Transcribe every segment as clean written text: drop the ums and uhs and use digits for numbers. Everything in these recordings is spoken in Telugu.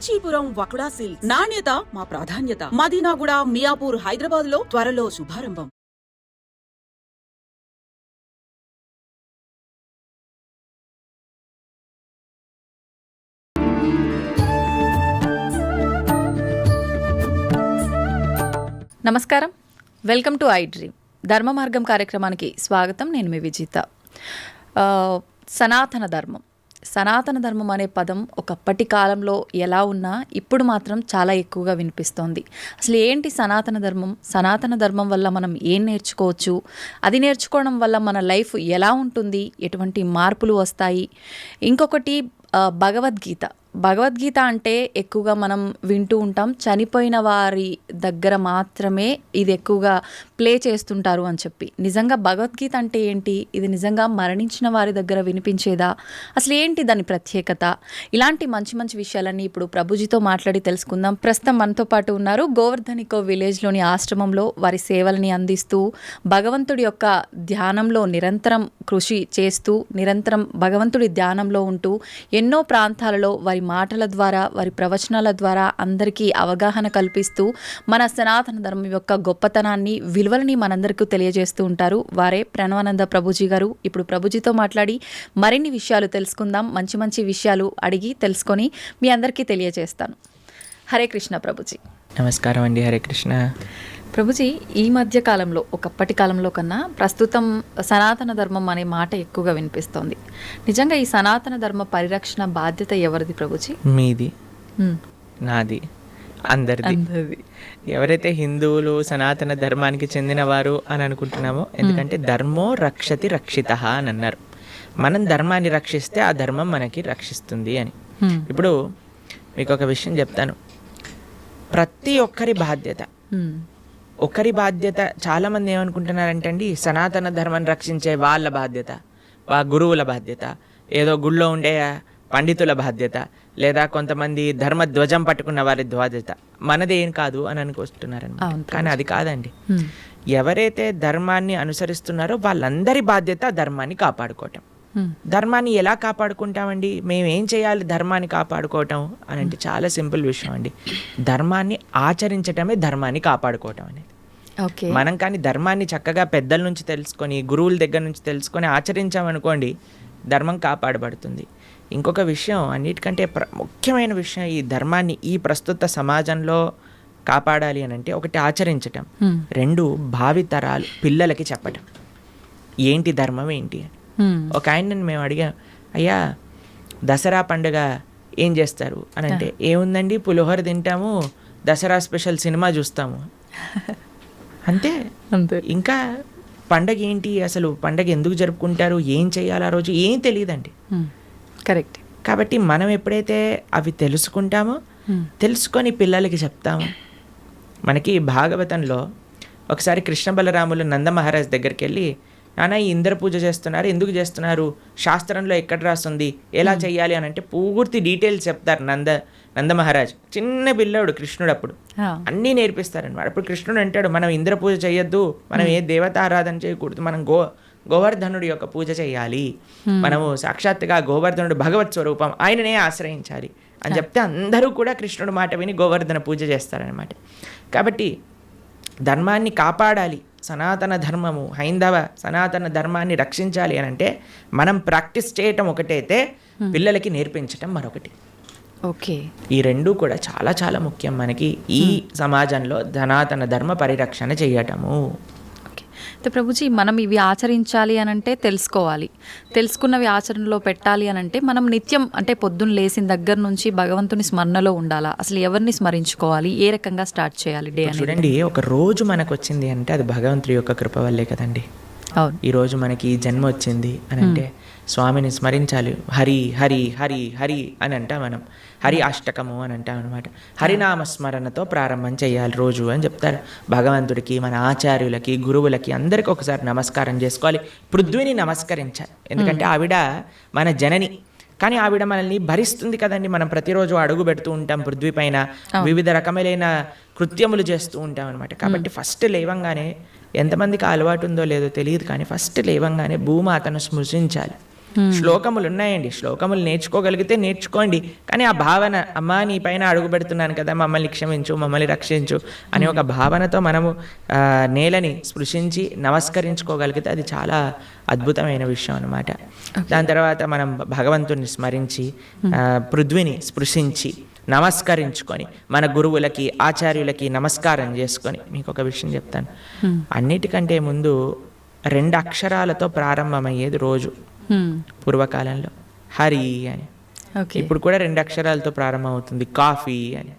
కాంచీపురం వకుడా సిల్క్స్. నాణ్యత మా ప్రాధాన్యత. మదీనాగూడ, మియాపూర్, హైదరాబాద్ లో త్వరలో శుభారంభం. నమస్కారం, వెల్కమ్ టు ఐ డ్రీమ్. ధర్మ మార్గం కార్యక్రమానికి స్వాగతం. నేను మీ విజిత. సనాతన ధర్మం అనే పదం ఒకప్పటి కాలంలో ఎలా ఉన్నా ఇప్పుడు మాత్రం చాలా ఎక్కువగా వినిపిస్తోంది. అసలు ఏంటి సనాతన ధర్మం? సనాతన ధర్మం వల్ల మనం ఏం నేర్చుకోవచ్చు? అది నేర్చుకోవడం వల్ల మన లైఫ్ ఎలా ఉంటుంది? ఎటువంటి మార్పులు వస్తాయి? ఇంకొకటి భగవద్గీత అంటే ఎక్కువగా మనం వింటూ ఉంటాం, చనిపోయిన వారి దగ్గర మాత్రమే ఇది ఎక్కువగా ప్లే చేస్తుంటారు అని చెప్పి. నిజంగా భగవద్గీత అంటే ఏంటి? ఇది నిజంగా మరణించిన వారి దగ్గర వినిపించేదా? అసలు ఏంటి దాని ప్రత్యేకత? ఇలాంటి మంచి మంచి విషయాలన్నీ ఇప్పుడు ప్రభుజీతో మాట్లాడి తెలుసుకుందాం. ప్రస్తుతం మనతో పాటు ఉన్నారు. గోవర్ధనికో విలేజ్లోని ఆశ్రమంలో వారి సేవల్ని అందిస్తూ భగవంతుడి యొక్క ధ్యానంలో నిరంతరం కృషి చేస్తూ నిరంతరం భగవంతుడి ధ్యానంలో ఉంటూ ఎన్నో ప్రాంతాలలో వారి మాటల ద్వారా, వారి ప్రవచనాల ద్వారా అందరికీ అవగాహన కల్పిస్తూ మన సనాతన ధర్మం యొక్క గొప్పతనాన్ని, విలువలని మనందరికీ తెలియజేస్తూ ఉంటారు. వారే ప్రణవానంద ప్రభుజీ గారు. ఇప్పుడు ప్రభుజీతో మాట్లాడి మరిన్ని విషయాలు తెలుసుకుందాం. మంచి మంచి విషయాలు అడిగి తెలుసుకొని మీ అందరికీ తెలియజేస్తాను. హరే కృష్ణ ప్రభుజీ. నమస్కారం అండి. హరే కృష్ణ ప్రభుజీ. ఈ మధ్య కాలంలో, ఒకప్పటి కాలంలో కన్నా ప్రస్తుతం సనాతన ధర్మం అనే మాట ఎక్కువగా వినిపిస్తోంది. నిజంగా ఈ సనాతన ధర్మ పరిరక్షణ బాధ్యత ఎవరిది ప్రభుజీ? మీది, నాది, అందరిది. ఎవరైతే హిందువులు సనాతన ధర్మానికి చెందినవారు అని అనుకుంటున్నామో, ఎందుకంటే ధర్మో రక్షతి రక్షిత అని అన్నారు. మనం ధర్మాన్ని రక్షిస్తే ఆ ధర్మం మనకి రక్షిస్తుంది అని. ఇప్పుడు మీకు ఒక విషయం చెప్తాను. ప్రతి ఒక్కరి బాధ్యత, చాలామంది ఏమనుకుంటున్నారంటే అండి, సనాతన ధర్మాన్ని రక్షించే వాళ్ళ బాధ్యత, గురువుల బాధ్యత, ఏదో గుళ్ళో ఉండే పండితుల బాధ్యత, లేదా కొంతమంది ధర్మ ధ్వజం పట్టుకున్న వారి బాధ్యత, మనదేం కాదు అని అనుకొస్తున్నారనమాట. కానీ అది కాదండి. ఎవరైతే ధర్మాన్ని అనుసరిస్తున్నారో వాళ్ళందరి బాధ్యత ధర్మాన్ని కాపాడుకోవటం. ధర్మాన్ని ఎలా కాపాడుకుంటామండి? మేము ఏం చేయాలి ధర్మాన్ని కాపాడుకోవటం అని అంటే చాలా సింపుల్ విషయం అండి. ధర్మాన్ని ఆచరించటమే ధర్మాన్ని కాపాడుకోవటం అనేది. మనం కానీ ధర్మాన్ని చక్కగా పెద్దల నుంచి తెలుసుకొని, గురువుల దగ్గర నుంచి తెలుసుకొని ఆచరించామనుకోండి, ధర్మం కాపాడబడుతుంది. ఇంకొక విషయం, అన్నిటికంటే ముఖ్యమైన విషయం, ఈ ధర్మాన్ని ఈ ప్రస్తుత సమాజంలో కాపాడాలి అని అంటే, ఒకటి ఆచరించటం, రెండు భావితరాలు పిల్లలకి చెప్పటం ఏంటి ధర్మం ఏంటి అని. ఒక ఆయనని మేము అడిగాం, అయ్యా దసరా పండుగ ఏం చేస్తారు అని అంటే, ఏముందండి పులిహోర తింటాము, దసరా స్పెషల్ సినిమా చూస్తాము అంతే. ఇంకా పండగ ఏంటి, అసలు పండగ ఎందుకు జరుపుకుంటారు, ఏం చేయాలి ఆ రోజు ఏం తెలియదండి. కరెక్ట్. కాబట్టి మనం ఎప్పుడైతే అవి తెలుసుకుంటామో, తెలుసుకొని పిల్లలకి చెప్తామో. మనకి భాగవతంలో ఒకసారి కృష్ణ బలరాములు నంద మహారాజ్ దగ్గరికి వెళ్ళి, నాన్న ఈ ఇంద్ర పూజ చేస్తున్నారు, ఎందుకు చేస్తున్నారు, శాస్త్రంలో ఎక్కడ రాస్తుంది, ఎలా చెయ్యాలి అని అంటే పూర్తి డీటెయిల్స్ చెప్తారు నంద మహారాజ్. చిన్న పిల్లాడు కృష్ణుడు, అప్పుడు అన్నీ నేర్పిస్తారనమాట. అప్పుడు కృష్ణుడు అంటాడు, మనం ఇంద్ర పూజ చేయొద్దు, మనం ఏ దేవత ఆరాధన చేయకూడదు, మనం గోవర్ధనుడి యొక్క పూజ చేయాలి, మనము సాక్షాత్తుగా గోవర్ధనుడు భగవత్ స్వరూపం, ఆయననే ఆశ్రయించాలి అని చెప్తే అందరూ కూడా కృష్ణుడు మాట విని గోవర్ధన పూజ చేస్తారనమాట. కాబట్టి ధర్మాన్ని కాపాడాలి, సనాతన ధర్మము, హైందవ సనాతన ధర్మాన్ని రక్షించాలి అని అంటే మనం ప్రాక్టీస్ చేయటం ఒకటైతే, పిల్లలకి నేర్పించటం మరొకటి. ఓకే. ఈ రెండూ కూడా చాలా చాలా ముఖ్యం మనకి ఈ సమాజంలో సనాతన ధర్మ పరిరక్షణ చేయటము. అయితే ప్రభుజీ, మనం ఇవి ఆచరించాలి అని అంటే తెలుసుకోవాలి, తెలుసుకున్నవి ఆచరణలో పెట్టాలి అని అంటే మనం నిత్యం, అంటే పొద్దున్న లేచిన దగ్గర నుంచి భగవంతుని స్మరణలో ఉండాలా? అసలు ఎవరిని స్మరించుకోవాలి, ఏ రకంగా స్టార్ట్ చేయాలి డే అని? చూడండి, ఒక రోజు మనకు వచ్చింది అంటే అది భగవంతుడి యొక్క కృప వల్లే కదండి. అవును. ఈరోజు మనకి ఈ జన్మ వచ్చింది అని అంటే స్వామిని స్మరించాలి. హరి హరి హరి హరి అని అంటాం మనం, హరి అష్టకము అని అంటాం అనమాట. హరినామస్మరణతో ప్రారంభం చేయాలి రోజు అని చెప్తారు. భగవంతుడికి, మన ఆచార్యులకి, గురువులకి అందరికీ ఒకసారి నమస్కారం చేసుకోవాలి. పృథ్వీని నమస్కరించాలి, ఎందుకంటే ఆవిడ మన జనని. కానీ ఆవిడ మనల్ని భరిస్తుంది కదండి. మనం ప్రతిరోజు అడుగు పెడుతూ ఉంటాం పృథ్వీ పైన, వివిధ రకములైన కృత్యములు చేస్తూ ఉంటాం అనమాట. కాబట్టి ఫస్ట్ లేవంగానే, ఎంతమందికి అలవాటు ఉందో లేదో తెలియదు కానీ, ఫస్ట్ లేవంగానే భూమాతను స్మృశించాలి. శ్లోకములు ఉన్నాయండి, శ్లోకములు నేర్చుకోగలిగితే నేర్చుకోండి, కానీ ఆ భావన, అమ్మా నీ పైన అడుగు పెడుతున్నాను కదా, మమ్మల్ని క్షమించు, మమ్మల్ని రక్షించు అనే ఒక భావనతో మనము నేలని స్పృశించి నమస్కరించుకోగలిగితే అది చాలా అద్భుతమైన విషయం అన్నమాట. దాని తర్వాత మనం భగవంతుని స్మరించి పృథ్వీని స్పృశించి నమస్కరించుకొని మన గురువులకి ఆచార్యులకి నమస్కారం చేసుకొని, మీకు ఒక విషయం చెప్తాను, అన్నిటికంటే ముందు 2 అక్షరాలతో ప్రారంభమయ్యేది రోజు పూర్వకాలంలో, హరి అని. ఇప్పుడు కూడా 2 అక్షరాలతో ప్రారంభం అవుతుంది, కాఫీ అని.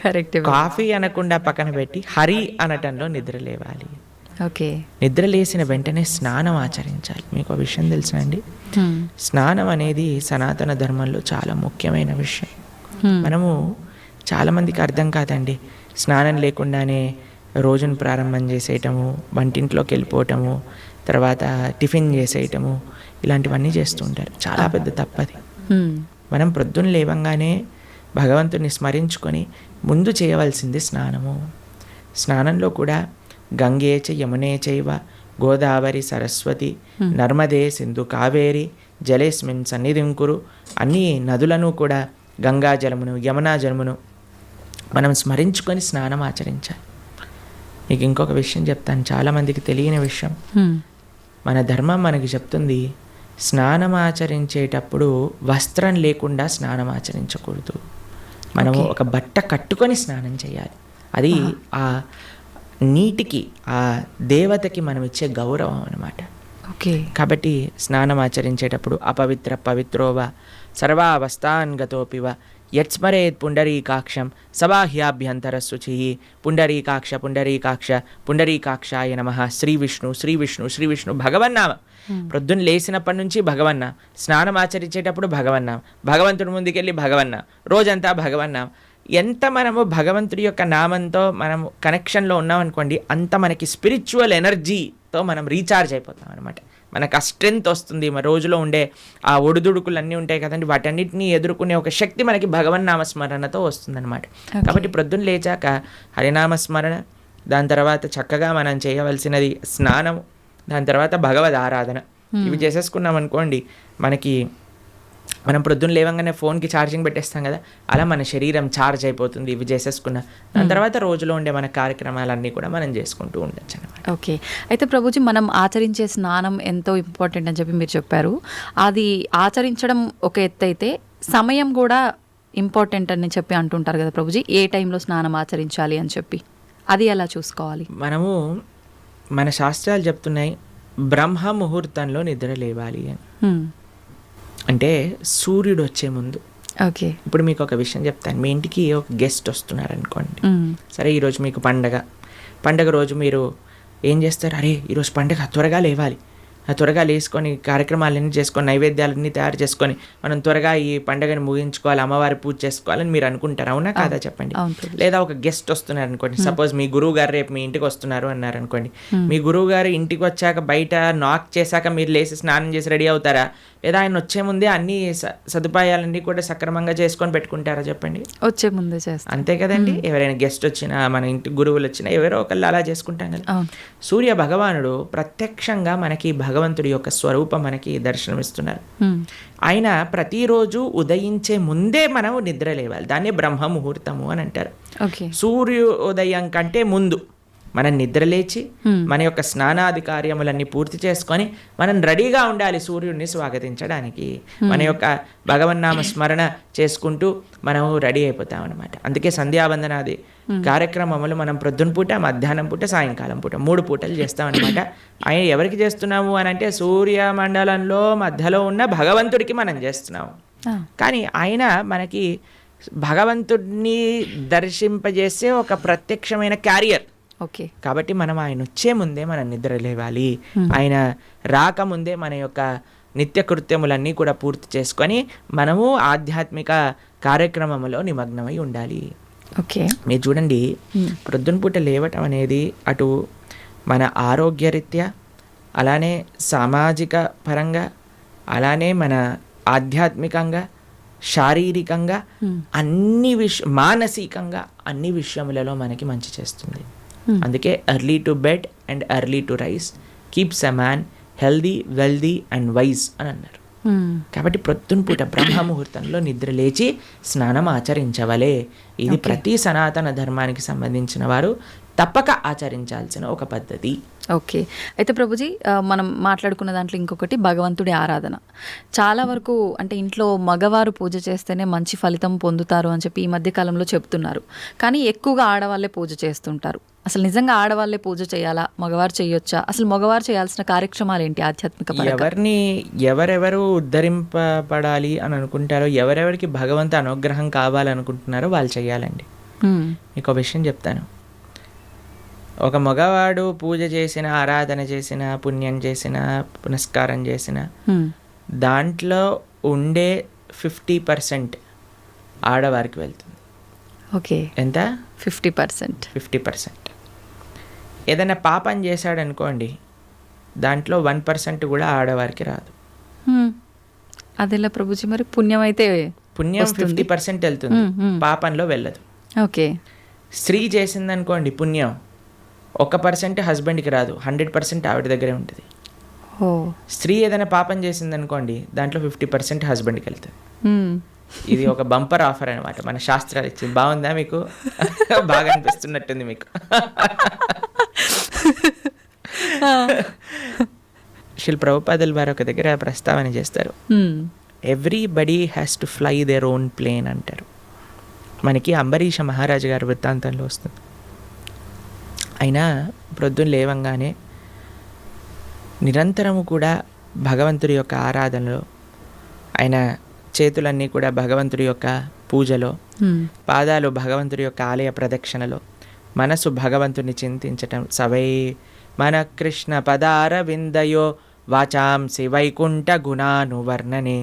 కరెక్ట్. కాఫీ అనకుండా పక్కన పెట్టి హరి అనటంలో నిద్ర లేవాలి. ఓకే. నిద్ర లేసిన వెంటనే స్నానం ఆచరించాలి. మీకు ఒక విషయం తెలుసునండి, స్నానం అనేది సనాతన ధర్మంలో చాలా ముఖ్యమైన విషయం. మనము చాలామందికి అర్థం కాదండి, స్నానం లేకుండానే రోజును ప్రారంభం చేసేయటము, వంటింట్లోకి వెళ్ళిపోవటము, తర్వాత టిఫిన్ చేసేయటము, ఇలాంటివన్నీ చేస్తూ ఉంటారు. చాలా పెద్ద తప్పది. మనం ప్రొద్దున లేవంగానే భగవంతుని స్మరించుకొని ముందు చేయవలసింది స్నానము. స్నానంలో కూడా గంగే చ యమునే చైవ గోదావరి సరస్వతి నర్మదే సింధు కావేరి జలేస్మిన్ సన్నిధిం కురు, అన్ని నదులను కూడా గంగా జలమును యమునా జలమును మనం స్మరించుకొని స్నానం ఆచరించాలి. మీకు ఇంకొక విషయం చెప్తాను, చాలామందికి తెలియని విషయం. మన ధర్మం మనకి చెప్తుంది, స్నానం ఆచరించేటప్పుడు వస్త్రం లేకుండా స్నానం ఆచరించకూడదు. మనము ఒక బట్ట కట్టుకొని స్నానం చేయాలి. అది ఆ నీటికి, ఆ దేవతకి మనం ఇచ్చే గౌరవం అన్నమాట. ఓకే. కాబట్టి స్నానం ఆచరించేటప్పుడు అపవిత్ర పవిత్రోవ సర్వావస్థాన్ గతోపివ యత్స్మరేత్ పుండరీకాక్షం సబాహ్యాభ్యంతర శుచి పుండరీకాక్ష పుండరీకాక్ష పుండరీకాక్షాయ నమః. శ్రీ విష్ణు శ్రీ విష్ణు శ్రీ విష్ణు భగవన్నామ. ప్రొద్దున లేచినప్పటి నుంచి భగవన్న, స్నానం ఆచరించేటప్పుడు భగవన్నాం, భగవంతుడి ముందుకెళ్ళి భగవన్నాం, రోజంతా భగవన్నాం. ఎంత మనము భగవంతుడి యొక్క నామంతో మనము కనెక్షన్లో ఉన్నామనుకోండి, అంత మనకి స్పిరిచువల్ ఎనర్జీతో మనం రీఛార్జ్ అయిపోతాం అనమాట. మనకు ఆ స్ట్రెంగ్త్ వస్తుంది. మన రోజులో ఉండే ఆ ఒడిదుడుకులు అన్నీ ఉంటాయి కదండి, వాటన్నిటిని ఎదుర్కొనే ఒక శక్తి మనకి భగవన్నామస్మరణతో వస్తుందన్నమాట. కాబట్టి ప్రొద్దున లేచాక హరినామస్మరణ, దాని తర్వాత చక్కగా మనం చేయవలసినది స్నానము, దాని తర్వాత భగవద్ ఆరాధన. ఇవి చేసేసుకున్నాం అనుకోండి, మనం ప్రొద్దున లేవంగానే ఫోన్కి ఛార్జింగ్ పెట్టేస్తాం కదా, అలా మన శరీరం ఛార్జ్ అయిపోతుంది ఇవి చేసేసుకున్న. దాని తర్వాత రోజులో ఉండే మన కార్యక్రమాలన్నీ కూడా మనం చేసుకుంటూ ఉండొచ్చు అన్నమాట. ఓకే. అయితే ప్రభుజీ, మనం ఆచరించే స్నానం ఎంతో ఇంపార్టెంట్ అని చెప్పి మీరు చెప్పారు. అది ఆచరించడం ఒక ఎత్తు అయితే సమయం కూడా ఇంపార్టెంట్ అని చెప్పి అంటుంటారు కదా ప్రభుజీ, ఏ టైంలో స్నానం ఆచరించాలి అని చెప్పి, అది ఎలా చూసుకోవాలి? మనము మన శాస్త్రాలు చెప్తున్నాయి, బ్రహ్మ ముహూర్తంలో నిద్ర లేవాలి అని. అంటే సూర్యుడు వచ్చే ముందు. ఓకే. ఇప్పుడు మీకు ఒక విషయం చెప్తాను, మీ ఇంటికి ఒక గెస్ట్ వస్తున్నారు అనుకోండి, సరే ఈరోజు మీకు పండగ రోజు మీరు ఏం చేస్తారు, అరే ఈరోజు పండగ త్వరగా లేవాలి, త్వరగా లేసుకొని కార్యక్రమాలన్నీ చేసుకొని నైవేద్యాలన్నీ తయారు చేసుకొని మనం త్వరగా ఈ పండుగను ముగించుకోవాలి, అమ్మవారి పూజ చేసుకోవాలని మీరు అనుకుంటారు, అవునా కాదా చెప్పండి. లేదా ఒక గెస్ట్ వస్తున్నారు అనుకోండి, సపోజ్ మీ గురువు గారు రేపు మీ ఇంటికి వస్తున్నారు అన్నారు అనుకోండి, మీ గురువు గారు ఇంటికి వచ్చాక బయట నాక్ చేశాక మీరు లేచి స్నానం చేసి రెడీ అవుతారా, లేదా ఆయన వచ్చే ముందే అన్ని సదుపాయాలన్నీ కూడా సక్రమంగా చేసుకొని పెట్టుకుంటారా చెప్పండి? వచ్చే ముందే చేస్తాం, అంతే కదండి. ఎవరైనా గెస్ట్ వచ్చినా, మన ఇంటి గురువులు వచ్చినా ఎవరో ఒకళ్ళు అలా చేసుకుంటాం కదా. సూర్య భగవానుడు ప్రత్యక్షంగా మనకి భగవంతుడి యొక్క స్వరూపం మనకి దర్శనమిస్తున్నారు. ఆయన ప్రతిరోజు ఉదయించే ముందే మనం నిద్ర లేవాలి, దాన్నే బ్రహ్మ ముహూర్తము అని అంటారు. సూర్యోదయం కంటే ముందు మనం నిద్ర లేచి మన యొక్క స్నానాది కార్యములన్నీ పూర్తి చేసుకొని మనం రెడీగా ఉండాలి సూర్యుడిని స్వాగతించడానికి. మన యొక్క భగవన్నామ స్మరణ చేసుకుంటూ మనం రెడీ అయిపోతాం అనమాట. అందుకే సంధ్యావందనాది కార్యక్రమములు మనం ప్రొద్దున పూట, మధ్యాహ్నం పూట, సాయంకాలం పూట 3 పూటలు చేస్తామన్నమాట. ఆయన ఎవరికి చేస్తున్నాము అని అంటే సూర్యమండలంలో మధ్యలో ఉన్న భగవంతుడికి మనం చేస్తున్నాము. కానీ ఆయన మనకి భగవంతుడిని దర్శింపజేసే ఒక ప్రత్యక్షమైన క్యారియర్. ఓకే. కాబట్టి మనం ఆయన వచ్చే ముందే మనం నిద్ర లేవాలి, ఆయన రాకముందే మన యొక్క నిత్య కృత్యములన్నీ కూడా పూర్తి చేసుకొని మనము ఆధ్యాత్మిక కార్యక్రమంలో నిమగ్నమై ఉండాలి. ఓకే. మీరు చూడండి, ప్రొద్దున పూట లేవటం అనేది అటు మన ఆరోగ్యరీత్యా, అలానే సామాజిక పరంగా, అలానే మన ఆధ్యాత్మికంగా, శారీరకంగా, అన్ని మానసికంగా అన్ని విషయములలో మనకి మంచి చేస్తుంది. అందుకే early to bed and early to rice keeps a man healthy, wealthy and wise అని అన్నారు. కాబట్టి ప్రొద్దున పూట బ్రహ్మముహూర్తంలో నిద్ర లేచి స్నానం ఆచరించవలే. ఇది ప్రతి సనాతన ధర్మానికి సంబంధించిన వారు తప్పక ఆచరించాల్సిన ఒక పద్ధతి. ఓకే. అయితే ప్రభుజీ, మనం మాట్లాడుకున్న దాంట్లో ఇంకొకటి భగవంతుడి ఆరాధన. చాలా వరకు అంటే ఇంట్లో మగవారు పూజ చేస్తేనే మంచి ఫలితం పొందుతారు అని చెప్పి ఈ మధ్య కాలంలో చెప్తున్నారు. కానీ ఎక్కువగా ఆడవాళ్ళే పూజ చేస్తుంటారు. అసలు నిజంగా ఆడవాళ్ళే పూజ చేయాలా, మగవారు చేయొచ్చా? అసలు మగవారు చేయాల్సిన కార్యక్రమాలు ఏంటి ఆధ్యాత్మిక పరంగా? ఎవరిని ఎవరెవరు ఉద్ధరింపబడాలి అని అనుకుంటారో, ఎవరెవరికి భగవంతు అనుగ్రహం కావాలనుకుంటున్నారో వాళ్ళు చేయాలండి. మీకు ఒక విషయం చెప్తాను. ఒక మగవాడు పూజ చేసిన, ఆరాధన చేసిన, పుణ్యం చేసిన, పునస్కారం చేసిన దాంట్లో ఉండే 50% ఆడవారికి వెళ్తుంది. ఓకే. ఎంత? 50%. 50%. ఏదైనా పాపం చేశాడు అనుకోండి, దాంట్లో 1% కూడా ఆడవారికి రాదు. అదెలా ప్రభుజీ? మరి పుణ్యం అయితే పుణ్యం 50% వెళ్తుంది, పాపంలో వెళ్ళదు. ఓకే. స్త్రీ చేసిందనుకోండి పుణ్యం, 1% హస్బెండ్కి రాదు, 100% ఆవిడ దగ్గరే ఉంటుంది. స్త్రీ ఏదైనా పాపం చేసిందనుకోండి, దాంట్లో 50% హస్బెండ్కి వెళ్తుంది. ఇది ఒక బంపర్ ఆఫర్ అనమాట, మన శాస్త్రాలు ఇచ్చింది. బాగుందా మీకు? బాగా అనిపిస్తున్నట్టుంది మీకు. శిల్ ప్రభుపాదుల వారు ఒక దగ్గర ప్రస్తావన చేస్తారు, everybody has to fly their own plane అంటారు. మనకి అంబరీష మహారాజు గారి వృత్తాంతంలో వస్తుంది. అయినా ప్రొద్దున లేవంగానే నిరంతరము కూడా భగవంతుడి యొక్క ఆరాధనలో, ఆయన చేతులన్నీ కూడా భగవంతుడి యొక్క పూజలో, పాదాలు భగవంతుడి యొక్క ఆలయ ప్రదక్షిణలో, మనసు భగవంతుని చింతించటం. సవై మన కృష్ణ పదార విందయో వాచాంసి వైకుంఠ గుణానువర్ణనే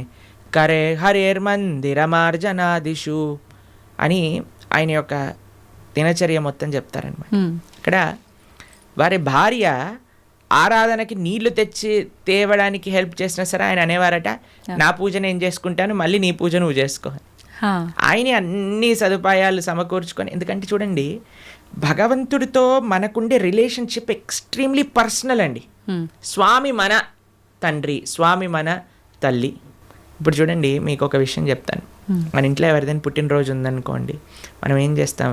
కరే హరేర్మందిరమార్జనాదిషు అని ఆయన యొక్క దినచర్య మొత్తం చెప్తారనమాట. ఇక్కడ వారి భార్య ఆరాధనకి నీళ్లు తెచ్చి తేవడానికి హెల్ప్ చేసినా సరే ఆయన అనేవారట, నా పూజ నేను చేసుకుంటాను, మళ్ళీ నీ పూజ నువ్వు చేసుకో. ఆయనే అన్ని సదుపాయాలు సమకూర్చుకొని. ఎందుకంటే చూడండి, భగవంతుడితో మనకుండే రిలేషన్షిప్ ఎక్స్ట్రీమ్లీ పర్సనల్ అండి. స్వామి మన తండ్రి, స్వామి మన తల్లి. ఇప్పుడు చూడండి, మీకు ఒక విషయం చెప్తాను. మన ఇంట్లో ఎవరిదైనా పుట్టినరోజు ఉందనుకోండి, మనం ఏం చేస్తాం?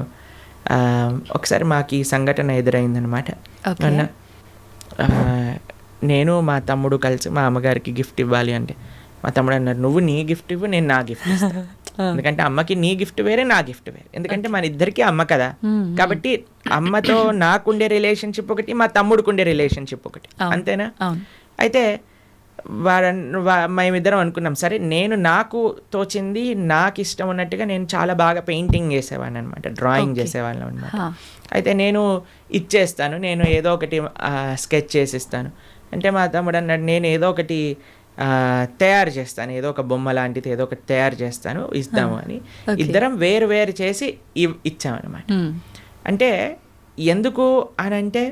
ఒకసారి మాకు ఈ సంఘటన ఎదురైందనమాట. నేను మా తమ్ముడు కలిసి మా అమ్మగారికి గిఫ్ట్ ఇవ్వాలి అంటే, మా తమ్ముడు అన్నారు, నువ్వు నీ గిఫ్ట్ ఇవ్వు, నేను నా గిఫ్ట్ ఇస్తాను. ఎందుకంటే అమ్మకి నీ గిఫ్ట్ వేరే, నా గిఫ్ట్ వేరే. ఎందుకంటే మన ఇద్దరికి అమ్మ కదా. కాబట్టి అమ్మతో నాకుండే రిలేషన్షిప్ ఒకటి, మా తమ్ముడికి ఉండే రిలేషన్షిప్ ఒకటి, అంతేనా? అయితే మేమిద్దరం అనుకున్నాం, సరే నేను నాకు తోచింది, నాకు ఇష్టం ఉన్నట్టుగా నేను చాలా బాగా పెయింటింగ్ చేసేవాడిని అనమాట, డ్రాయింగ్ చేసేవాళ్ళం అనమాట. అయితే నేను ఇచ్చేస్తాను, నేను ఏదో ఒకటి స్కెచ్ చేసిస్తాను అంటే, మా తమ్ముడు అన్నాడు, నేను ఏదో ఒకటి తయారు చేస్తాను, ఏదో ఒక బొమ్మ లాంటిది ఏదో ఒకటి తయారు చేస్తాను, ఇస్తాము అని ఇద్దరం వేరు వేరు చేసి ఇచ్చామన్నమాట. అంటే ఎందుకు అని అంటే,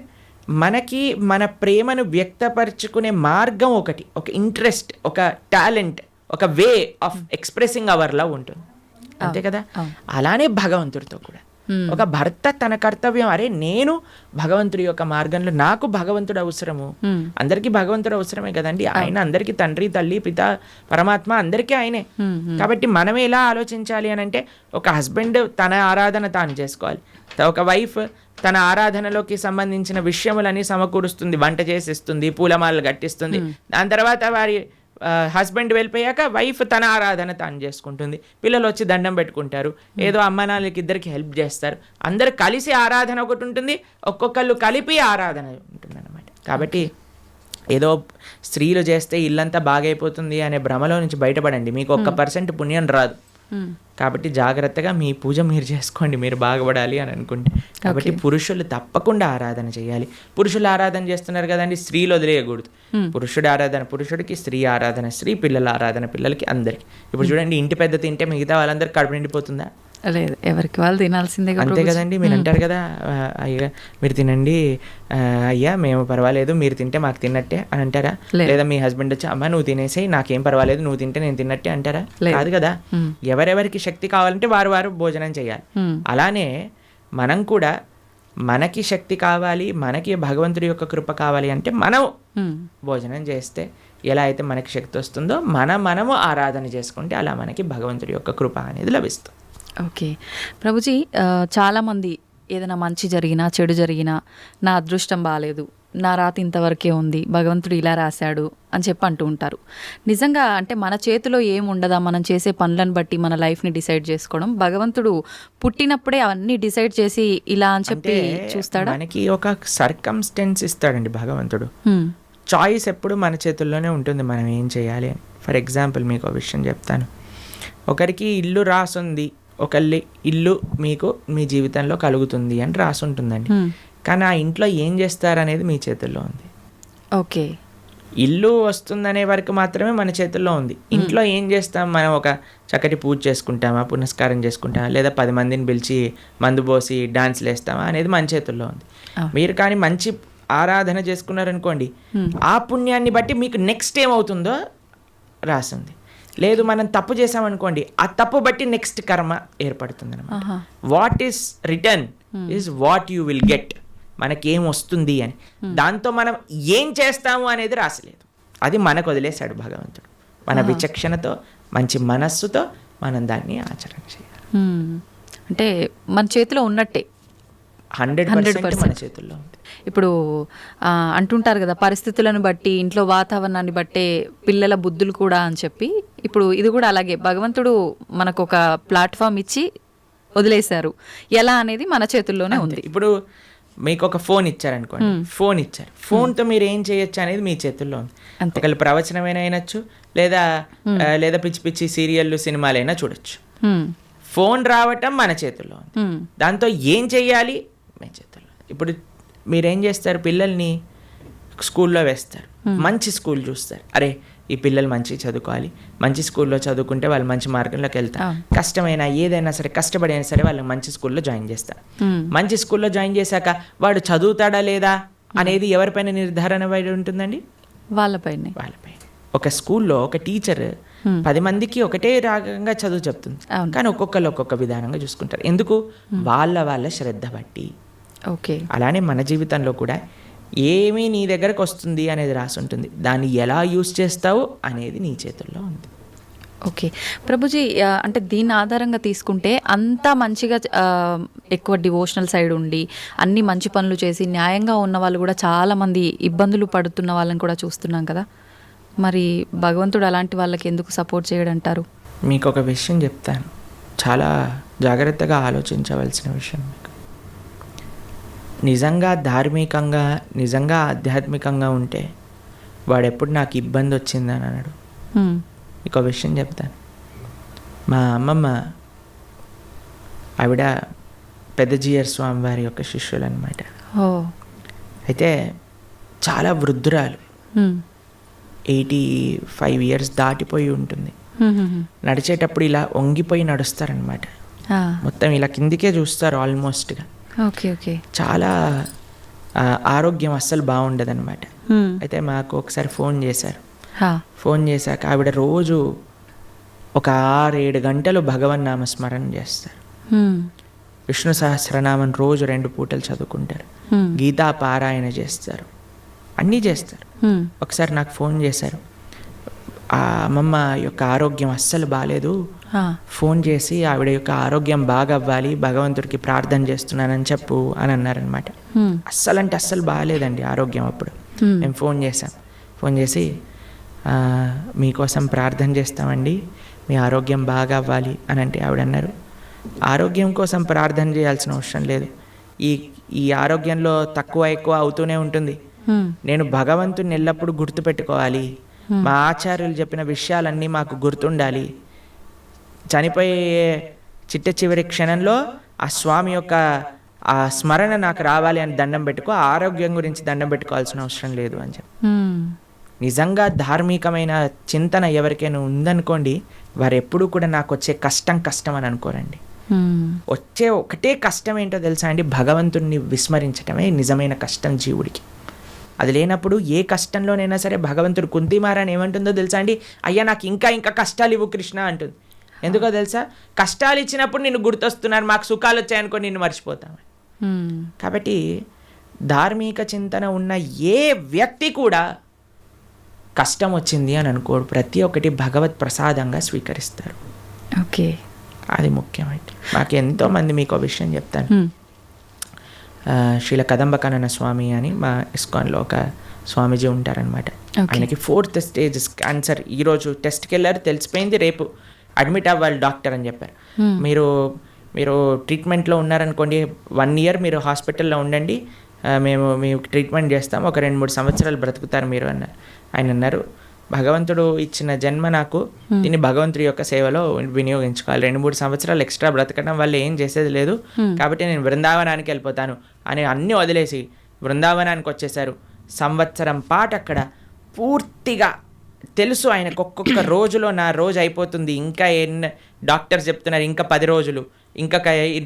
మనకి మన ప్రేమను వ్యక్తపరచుకునే మార్గం ఒకటి, ఒక ఇంట్రెస్ట్, ఒక టాలెంట్, ఒక way of expressing hour love ఉంటుంది, అంతే కదా. అలానే భగవంతుడితో కూడా ఒక భర్త తన కర్తవ్యం, అరే నేను భగవంతుడి యొక్క మార్గంలో, నాకు భగవంతుడు అవసరము, అందరికీ భగవంతుడు అవసరమే కదండి. ఆయన అందరికీ తండ్రి, తల్లి, పిత, పరమాత్మ అందరికీ ఆయనే. కాబట్టి మనం ఎలా ఆలోచించాలి అని అంటే, ఒక హస్బెండ్ తన ఆరాధన తాను చేసుకోవాలి, ఒక వైఫ్ తన ఆరాధనలోకి సంబంధించిన విషయములని సమకూరుస్తుంది, వంట చేసిస్తుంది, పూలమాలలు కట్టిస్తుంది. దాని తర్వాత వారి హస్బెండ్ వెళ్ళిపోయాక వైఫ్ తన ఆరాధన తాను చేసుకుంటుంది, పిల్లలు వచ్చి దండం పెట్టుకుంటారు, ఏదో అమ్మ నాన్నలకి ఇద్దరికి హెల్ప్ చేస్తారు, అందరు కలిసి ఆరాధన ఒకటి ఉంటుంది, ఒక్కొక్కళ్ళు కలిపి ఆరాధన ఉంటుంది అన్నమాట. కాబట్టి ఏదో స్త్రీలు చేస్తే ఇల్లంతా బాగైపోతుంది అనే భ్రమలో నుంచి బయటపడండి, మీకు 1% పుణ్యం రాదు. కాబట్టి జాగ్రత్తగా మీ పూజ మీరు చేసుకోండి, మీరు బాగుపడాలి అని అనుకుంటే. కాబట్టి పురుషులు తప్పకుండా ఆరాధన చేయాలి. పురుషులు ఆరాధన చేస్తున్నారు కదండి, స్త్రీలు వదిలేయకూడదు. పురుషుడు ఆరాధన పురుషుడికి, స్త్రీ ఆరాధన స్త్రీ, పిల్లల ఆరాధన పిల్లలకి, అందరికి. ఇప్పుడు చూడండి, ఇంటి పెద్ద తింటే మిగతా వాళ్ళందరికీ కడుపు నిండిపోతుందా? లేదు, ఎవరికి వాళ్ళు తినాల్సిందే, అంతే కదండి. మీరు అంటారు కదా, అయ్యా మీరు తినండి, అయ్యా మేము పర్వాలేదు, మీరు తింటే మాకు తిన్నట్టే అని అంటారా? లేదా మీ హస్బెండ్ వచ్చి, అమ్మ నువ్వు తినేసేయి, నాకేం పర్వాలేదు, నువ్వు తింటే నేను తిన్నట్టే అంటారా? కాదు కదా. ఎవరెవరికి శక్తి కావాలంటే వారు వారు భోజనం చేయాలి. అలానే మనం కూడా మనకి శక్తి కావాలి, మనకి భగవంతుడి యొక్క కృప కావాలి అంటే మనం హ్మ్. భోజనం చేస్తే ఎలా అయితే మనకి శక్తి వస్తుందో మనము ఆరాధన చేసుకుంటే అలా మనకి భగవంతుడి యొక్క కృప అనేది లభిస్తుంది. ఓకే ప్రభుజీ, చాలామంది ఏదైనా మంచి జరిగినా చెడు జరిగినా నా అదృష్టం బాగాలేదు, నా రాత ఇంతవరకే ఉంది, భగవంతుడు ఇలా రాశాడు అని చెప్పి అంటూ ఉంటారు. నిజంగా అంటే మన చేతిలో ఏముండదా మనం చేసే పనులను బట్టి మన లైఫ్ని డిసైడ్ చేసుకోవడం? భగవంతుడు పుట్టినప్పుడే అవన్నీ డిసైడ్ చేసి ఇలా అని చెప్పి చూస్తాడా? మనకి ఒక సర్కమ్స్టెన్స్ ఇస్తాడండి భగవంతుడు. హ్మ్. చాయిస్ ఎప్పుడు మన చేతుల్లోనే ఉంటుంది, మనం ఏం చేయాలి అని. ఫర్ ఎగ్జాంపుల్ మీకు ఒక విషయం చెప్తాను. ఒకరికి ఇల్లు రాసుంది, ఒకళ్ళి ఇల్లు మీకు మీ జీవితంలో కలుగుతుంది అని రాసుంటుందండి. కానీ ఆ ఇంట్లో ఏం చేస్తారనేది మీ చేతుల్లో ఉంది. ఓకే, ఇల్లు వస్తుందనే వరకు మాత్రమే మన చేతుల్లో ఉంది. ఇంట్లో ఏం చేస్తాం, మనం ఒక చక్కటి పూజ చేసుకుంటామా, పునస్కారం చేసుకుంటామా, లేదా 10 మందిని పిలిచి మందు పోసి డాన్స్లు వేస్తామా అనేది మన చేతుల్లో ఉంది. మీరు కానీ మంచి ఆరాధన చేసుకున్నారనుకోండి, ఆ పుణ్యాన్ని బట్టి మీకు నెక్స్ట్ ఏమవుతుందో రాసింది. లేదు మనం తప్పు చేసామనుకోండి, ఆ తప్పు బట్టి నెక్స్ట్ కర్మ ఏర్పడుతుంది అనమాట. What is return is what you will get. మనకేం వస్తుంది అని, దాంతో మనం ఏం చేస్తాము అనేది రాసలేదు. అది మనకు వదిలేశాడు భగవంతుడు. మన విచక్షణతో మంచి మనస్సుతో మనం దాన్ని ఆచరణ చేయాలి. అంటే మన చేతిలో ఉన్నట్టే 100% మన చేతుల్లో ఉంది. ఇప్పుడు అంటుంటారు కదా, పరిస్థితులను బట్టి ఇంట్లో వాతావరణాన్ని బట్టే పిల్లల బుద్ధులు కూడా అని చెప్పి. ఇప్పుడు ఇది కూడా అలాగే భగవంతుడు మనకు ఒక ప్లాట్ఫామ్ ఇచ్చి వదిలేశారు. ఎలా అనేది మన చేతుల్లోనే ఉంది. ఇప్పుడు మీకు ఒక ఫోన్ ఇచ్చారనుకోండి, ఫోన్ ఇచ్చారు, ఫోన్తో మీరు ఏం చేయొచ్చు అనేది మీ చేతుల్లో ఉంది. ఒకళ్ళు ప్రవచనమైనా అయినచ్చు, లేదా పిచ్చి పిచ్చి సీరియళ్ళు సినిమాలైనా చూడొచ్చు. ఫోన్ రావటం మన చేతుల్లో ఉంది. దాంతో ఏం చెయ్యాలి మీ చేతుల్లో. ఇప్పుడు మీరేం చేస్తారు, పిల్లల్ని స్కూల్లో వేస్తారు, మంచి స్కూల్ చూస్తారు. అరే ఈ పిల్లలు మంచిగా చదువుకోవాలి, మంచి స్కూల్లో చదువుకుంటే వాళ్ళు మంచి మార్గంలోకి వెళ్తారు. కష్టమైనా ఏదైనా సరే కష్టపడైనా సరే వాళ్ళని మంచి స్కూల్లో జాయిన్ చేస్తారు. మంచి స్కూల్లో జాయిన్ చేశాక వాడు చదువుతాడా లేదా అనేది ఎవరిపైన నిర్ధారణ పడి ఉంటుందండి? వాళ్ళపైన. ఒక స్కూల్లో ఒక టీచర్ 10 మందికి ఒకటే రకంగా చదువు చెప్తుంది, కానీ ఒక్కొక్కరు ఒక్కొక్క విధానంగా చూసుకుంటారు. ఎందుకు? వాళ్ళ శ్రద్ధ బట్టి. ఓకే, అలానే మన జీవితంలో కూడా ఏమీ నీ దగ్గరకు వస్తుంది అనేది రాసి ఉంటుంది, దాన్ని ఎలా యూస్ చేస్తావు అనేది నీ చేతుల్లో ఉంది. ఓకే ప్రభుజీ, అంటే దీన్ని ఆధారంగా తీసుకుంటే అంతా మంచిగా ఎక్కువ డివోషనల్ సైడ్ ఉండి అన్ని మంచి పనులు చేసి న్యాయంగా ఉన్న వాళ్ళు కూడా చాలామంది ఇబ్బందులు పడుతున్న వాళ్ళని కూడా చూస్తున్నాం కదా. మరి భగవంతుడు అలాంటి వాళ్ళకి ఎందుకు సపోర్ట్ చేయడంటారు? మీకు ఒక విషయం చెప్తాను, చాలా జాగ్రత్తగా ఆలోచించవలసిన విషయం. మీకు నిజంగా ధార్మికంగా, నిజంగా ఆధ్యాత్మికంగా ఉంటే వాడెప్పుడు నాకు ఇబ్బంది వచ్చిందని అన్నాడు. మీకు ఒక విషయం చెప్తాను. మా అమ్మమ్మ ఆవిడ పెద్దజీయర్ స్వామి వారి యొక్క శిష్యులు అనమాట. అయితే చాలా వృద్ధురాలు, 85 years దాటిపోయి ఉంటుంది. నడిచేటప్పుడు ఇలా వంగిపోయి నడుస్తారనమాట, మొత్తం ఇలా కిందికే చూస్తారు ఆల్మోస్ట్గా. చాలా ఆరోగ్యం అస్సలు బాగుండదన్నమాట. అయితే మాకు ఒకసారి ఫోన్ చేశారు. ఫోన్ చేశాక ఆవిడ రోజు ఒక 6-7 గంటలు భగవన్నామ స్మరణ చేస్తారు. విష్ణు సహస్రనామం రోజు 2 పూటలు చదువుకుంటారు. గీతా పారాయణ చేస్తారు, అన్నీ చేస్తారు. ఒకసారి నాకు ఫోన్ చేశారు, ఆ అమ్మమ్మ యొక్క ఆరోగ్యం అస్సలు బాగాలేదు, ఫోన్ చేసి ఆవిడ యొక్క ఆరోగ్యం బాగా అవ్వాలి, భగవంతుడికి ప్రార్థన చేస్తున్నానని చెప్పు అని అన్నారనమాట. అస్సలు అంటే అస్సలు బాగాలేదండి ఆరోగ్యం. అప్పుడు మేము ఫోన్ చేశాం. ఫోన్ చేసి మీకోసం ప్రార్థన చేస్తామండి, మీ ఆరోగ్యం బాగా అవ్వాలి అని అంటే ఆవిడ అన్నారు, ఆరోగ్యం కోసం ప్రార్థన చేయాల్సిన అవసరం లేదు, ఈ ఆరోగ్యంలో తక్కువ ఎక్కువ అవుతూనే ఉంటుంది. నేను భగవంతుని ఎల్లప్పుడూ గుర్తుపెట్టుకోవాలి, మా ఆచార్యులు చెప్పిన విషయాలన్నీ మాకు గుర్తుండాలి. చనిపోయే చిట్ట చివరి క్షణంలో ఆ స్వామి యొక్క ఆ స్మరణ నాకు రావాలి అని దండం పెట్టుకో, ఆరోగ్యం గురించి దండం పెట్టుకోవాల్సిన అవసరం లేదు అని చెప్పి. నిజంగా ధార్మికమైన చింతన ఎవరికైనా ఉందనుకోండి, వారు ఎప్పుడూ కూడా నాకు వచ్చే కష్టం అని అనుకోరండి. వచ్చే ఒకటే కష్టం ఏంటో తెలుసా అండి? భగవంతుణ్ణి విస్మరించటమే నిజమైన కష్టం జీవుడికి. అది లేనప్పుడు ఏ కష్టంలోనైనా సరే భగవంతుడు కుంతిమారని ఏమంటుందో తెలుసా అండి? అయ్యా నాకు ఇంకా కష్టాలు ఇవ్వు కృష్ణ అంటుంది. ఎందుకో తెలుసా? కష్టాలు ఇచ్చినప్పుడు నిన్ను గుర్తొస్తున్నారు, మాకు సుఖాలు వచ్చాయనుకో నిన్ను మర్చిపోతాం. కాబట్టి ధార్మిక చింతన ఉన్న ఏ వ్యక్తి కూడా కష్టం వచ్చింది అని అనుకోడు, ప్రతి ఒక్కటి భగవత్ ప్రసాదంగా స్వీకరిస్తారు. ఓకే, అది ముఖ్యమైనది. నాకు ఎంతోమంది మీకు విషయం చెప్తాను. శ్రీల కదంబకానన స్వామి అని మా ఇస్కాన్లో ఒక స్వామీజీ ఉంటారనమాట. ఆయనకి 4th స్టేజ్ క్యాన్సర్. ఈరోజు టెస్ట్కి వెళ్ళారు, తెలిసిపోయింది, రేపు అడ్మిట్ అవ్వాలి డాక్టర్ అని చెప్పారు. మీరు ట్రీట్మెంట్లో ఉన్నారనుకోండి, 1 year మీరు హాస్పిటల్లో ఉండండి, మేము మీకు ట్రీట్మెంట్ చేస్తాం, ఒక 2-3 సంవత్సరాలు బ్రతుకుతారు మీరు అన్నారు. ఆయన అన్నారు, భగవంతుడు ఇచ్చిన జన్మ నాకు, దీన్ని భగవంతుడి యొక్క సేవలో వినియోగించుకోవాలి. 2-3 సంవత్సరాలు ఎక్స్ట్రా బ్రతకడం వల్ల ఏం చేసేది లేదు, కాబట్టి నేను బృందావనానికి వెళ్ళిపోతాను అని అన్నీ వదిలేసి బృందావనానికి వచ్చేసారు. సంవత్సరం పాటు అక్కడ పూర్తిగా తెలుసు ఆయనకు, ఒక్కొక్క రోజులో నా రోజు అయిపోతుంది, ఇంకా డాక్టర్స్ చెప్తున్నారు ఇంకా 10 రోజులు, ఇంకా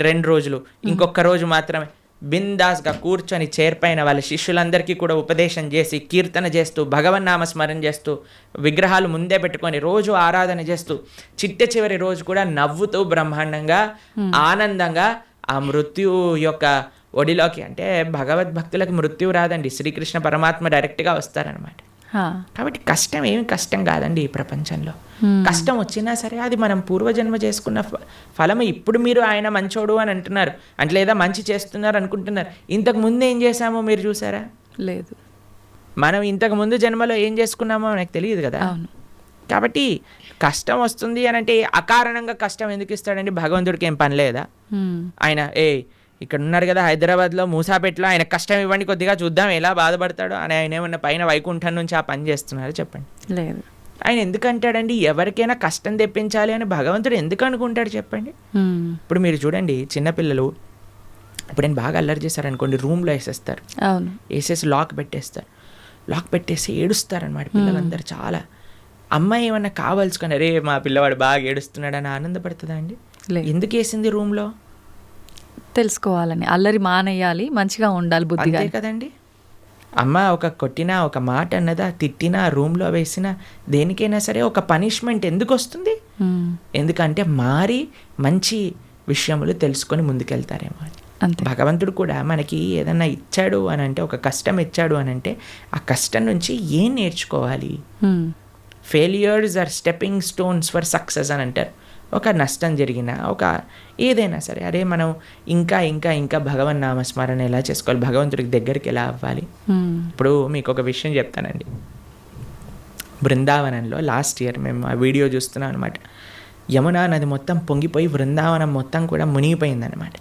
2 రోజులు, ఇంకొక రోజు మాత్రమే. బిందాస్గా కూర్చొని చేర్పైన వాళ్ళ శిష్యులందరికీ కూడా ఉపదేశం చేసి, కీర్తన చేస్తూ, భగవన్నామ స్మరణ చేస్తూ, విగ్రహాలు ముందే పెట్టుకొని రోజు ఆరాధన చేస్తూ, చిట్ట చివరి రోజు కూడా నవ్వుతూ బ్రహ్మాండంగా ఆనందంగా ఆ మృత్యు యొక్క ఒడిలోకి, అంటే భగవద్భక్తులకు మృత్యు రాదండి, శ్రీకృష్ణ పరమాత్మ డైరెక్ట్గా వస్తారనమాట. కాబట్టి కష్టం ఏమి కష్టం కాదండి ఈ ప్రపంచంలో. కష్టం వచ్చినా సరే అది మనం పూర్వజన్మ చేసుకున్న ఫలము. ఇప్పుడు మీరు ఆయన మంచోడు అని అంటున్నారు అంటే, లేదా మంచి చేస్తున్నారు అనుకుంటున్నారు. ఇంతకు ముందు ఏం చేశామో మీరు చూసారా? లేదు. మనం ఇంతకు ముందు జన్మలో ఏం చేసుకున్నామో మనకు తెలియదు కదా. కాబట్టి కష్టం వస్తుంది అని అంటే అకారణంగా కష్టం ఎందుకు ఇస్తాడండి? భగవంతుడికి ఏం పని లేదా? ఆయన ఇక్కడ ఉన్నారు కదా హైదరాబాద్లో మూసాపేటలో, ఆయన కష్టం ఇవ్వండి కొద్దిగా చూద్దాం ఎలా బాధపడతాడో అని ఆయన ఏమన్నా పైన వైకుంఠం నుంచి ఆ పని చేస్తున్నారు చెప్పండి? లేదు. ఆయన ఎందుకు అంటాడండి ఎవరికైనా కష్టం తెప్పించాలి అని? భగవంతుడు ఎందుకు అనుకుంటాడు చెప్పండి? ఇప్పుడు మీరు చూడండి, చిన్నపిల్లలు ఇప్పుడు నేను బాగా అల్లరి చేశారనుకోండి, రూమ్లో వేసేస్తారు, వేసేసి లాక్ పెట్టేస్తారు, లాక్ పెట్టేసి ఏడుస్తారనమాట పిల్లలందరూ చాలా. అమ్మాయి ఏమన్నా కావాల్సుకొని, అరే మా పిల్లవాడు బాగా ఏడుస్తున్నాడు అని ఆనందపడుతుందా అండి? ఎందుకు వేసింది రూమ్లో? తెలుసుకోవాలని, అల్లరి మానేయాలి, మంచిగా ఉండాలి బుద్ధిగా కదండి. అమ్మ ఒక కొట్టినా, ఒక మాట అన్నదా, తిట్టినా, రూమ్లో వేసినా, దేనికైనా సరే ఒక పనిష్మెంట్ ఎందుకు వస్తుంది? ఎందుకంటే మారి మంచి విషయములు తెలుసుకొని ముందుకెళ్తారేమో. భగవంతుడు కూడా మనకి ఏదన్నా ఇచ్చాడు అని అంటే, ఒక కష్టం ఇచ్చాడు అని అంటే, ఆ కష్టం నుంచి ఏం నేర్చుకోవాలి? Failures are stepping stones for success అని అంటారు. ఒక నష్టం జరిగినా, ఒక ఏదైనా సరే, అరే మనం ఇంకా ఇంకా ఇంకా భగవన్ నామస్మరణ ఎలా చేసుకోవాలి, భగవంతుడికి దగ్గరికి ఎలా అవ్వాలి. ఇప్పుడు మీకు ఒక విషయం చెప్తానండి. బృందావనంలో లాస్ట్ ఇయర్ మేము ఆ వీడియో చూస్తున్నాం అనమాట. యమునా నది మొత్తం పొంగిపోయి బృందావనం మొత్తం కూడా మునిగిపోయిందనమాట.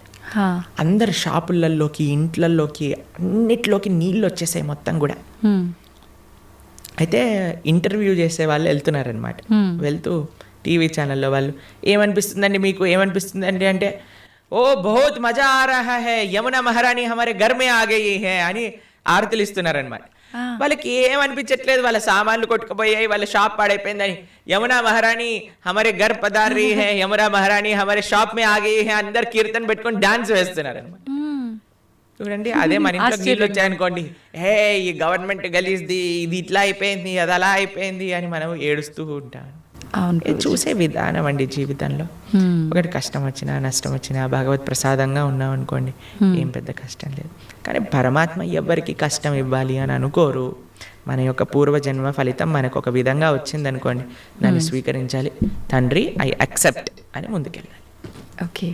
అందరు షాపులలోకి, ఇంట్లలోకి, అన్నిట్లోకి నీళ్ళు వచ్చేసాయి మొత్తం కూడా. అయితే ఇంటర్వ్యూ చేసే వాళ్ళు వెళ్తున్నారనమాట. వెళ్తూ టీవీ ఛానల్లో వాళ్ళు, ఏమనిపిస్తుందండి మీకు, ఏమనిపిస్తుందండి అంటే, ఓ బహుత్ మజా ఆ రహా హై, యమునా మహారాణి హమారే ఘర్ మే ఆ గయి హై అని ఆరతులు ఇస్తున్నారనమాట. వాళ్ళకి ఏమనిపించట్లేదు, వాళ్ళ సామాన్లు కొట్టుకుపోయాయి, వాళ్ళ షాప్ పాడైపోయిందని. యమునా మహారాణి హమారే ఘర్ పధార్ రహీ హై, యమునా మహారాణి హమారే షాప్ మే ఆ గయి హై, అందరు కీర్తన పెట్టుకొని డాన్స్ వేస్తున్నారు అనమాట. చూడండి, అదే మన ఇంట్లో నీళ్ళు వచ్చాయనుకోండి, ఈ గవర్నమెంట్ గలీజ్ది, ఇది ఇట్లా అయిపోయింది, అది అలా అయిపోయింది అని మనం ఏడుస్తూ ఉంటాం. చూసే విధానం అండి జీవితంలో. ఒకటి కష్టం వచ్చినా, నష్టం వచ్చినా భగవత్ ప్రసాదంగా ఉన్నాం అనుకోండి, ఏం పెద్ద కష్టం లేదు. కానీ పరమాత్మ ఎవరికి కష్టం ఇవ్వాలి అని అనుకోరు. మన యొక్క పూర్వజన్మ ఫలితం మనకు ఒక విధంగా వచ్చిందనుకోండి, దాన్ని స్వీకరించాలి. తండ్రి ఐ యాక్సెప్ట్ అని ముందుకెళ్ళాలి. ఓకే.